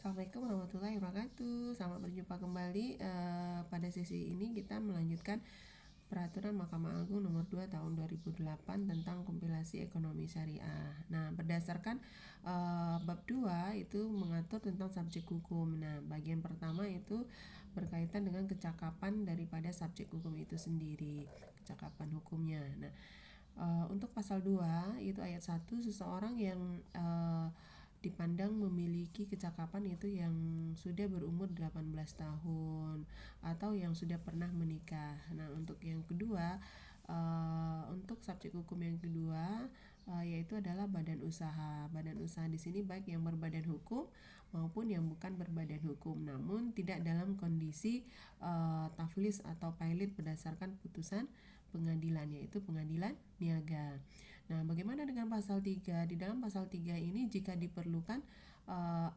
Assalamualaikum warahmatullahi wabarakatuh. Selamat berjumpa kembali. Pada sesi ini kita melanjutkan Peraturan Mahkamah Agung Nomor 2 Tahun 2008 tentang kompilasi ekonomi syariah. Nah, berdasarkan bab 2 itu mengatur tentang subjek hukum. Nah, bagian pertama itu berkaitan dengan kecakapan daripada subjek hukum itu sendiri, kecakapan hukumnya. Nah, untuk pasal 2 itu ayat 1, seseorang yang dipandang memiliki kecakapan itu yang sudah berumur 18 tahun atau yang sudah pernah menikah. Nah, untuk yang kedua, untuk subjek hukum yang kedua yaitu adalah badan usaha. Badan usaha di sini baik yang berbadan hukum maupun yang bukan berbadan hukum, namun tidak dalam kondisi taflis atau pilot berdasarkan putusan pengadilan, yaitu pengadilan niaga. Nah, bagaimana dengan pasal 3? Di dalam pasal 3 ini jika diperlukan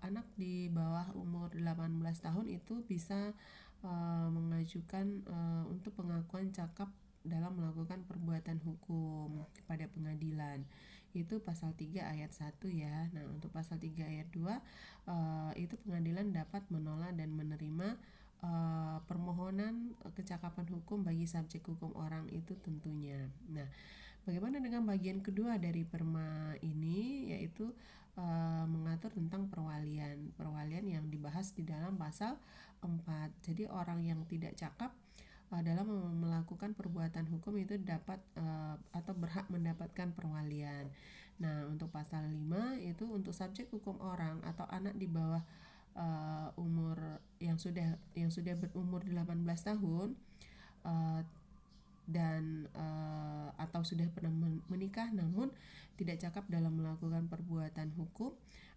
anak di bawah umur 18 tahun itu bisa mengajukan untuk pengakuan cakap dalam melakukan perbuatan hukum kepada pengadilan. Itu pasal 3 ayat 1 ya. Nah, untuk pasal 3 ayat 2 itu pengadilan dapat menolak dan menerima permohonan kecakapan hukum bagi subjek hukum orang itu tentunya. Nah, bagaimana dengan bagian kedua dari perma ini, yaitu mengatur tentang perwalian. Perwalian yang dibahas di dalam pasal 4. Jadi orang yang tidak cakap dalam melakukan perbuatan hukum itu dapat atau berhak mendapatkan perwalian. Nah, untuk pasal 5 itu untuk subjek hukum orang atau anak di bawah umur yang sudah berumur 18 tahun dan atau sudah pernah menikah namun tidak cakap dalam melakukan perbuatan hukum,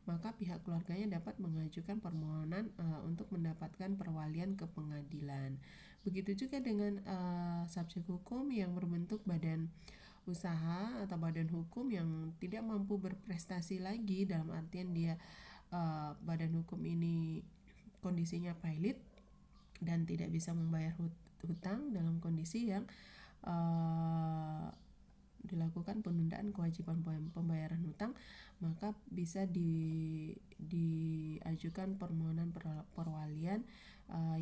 maka pihak keluarganya dapat mengajukan permohonan untuk mendapatkan perwalian ke pengadilan. Begitu juga dengan subjek hukum yang berbentuk badan usaha atau badan hukum yang tidak mampu berprestasi lagi, dalam artian dia badan hukum ini kondisinya pilot dan tidak bisa membayar hutang dalam kondisi yang dilakukan penundaan kewajiban pembayaran hutang, maka bisa diajukan permohonan perwalian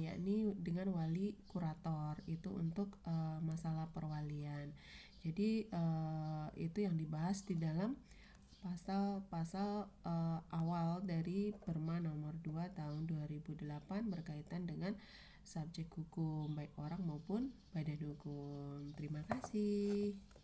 yakni dengan wali kurator itu untuk masalah perwalian. Jadi itu yang dibahas di dalam pasal-pasal awal dari Perma nomor 2 tahun 2008 berkaitan dengan subjek hukum baik orang maupun badan hukum. Terima kasih.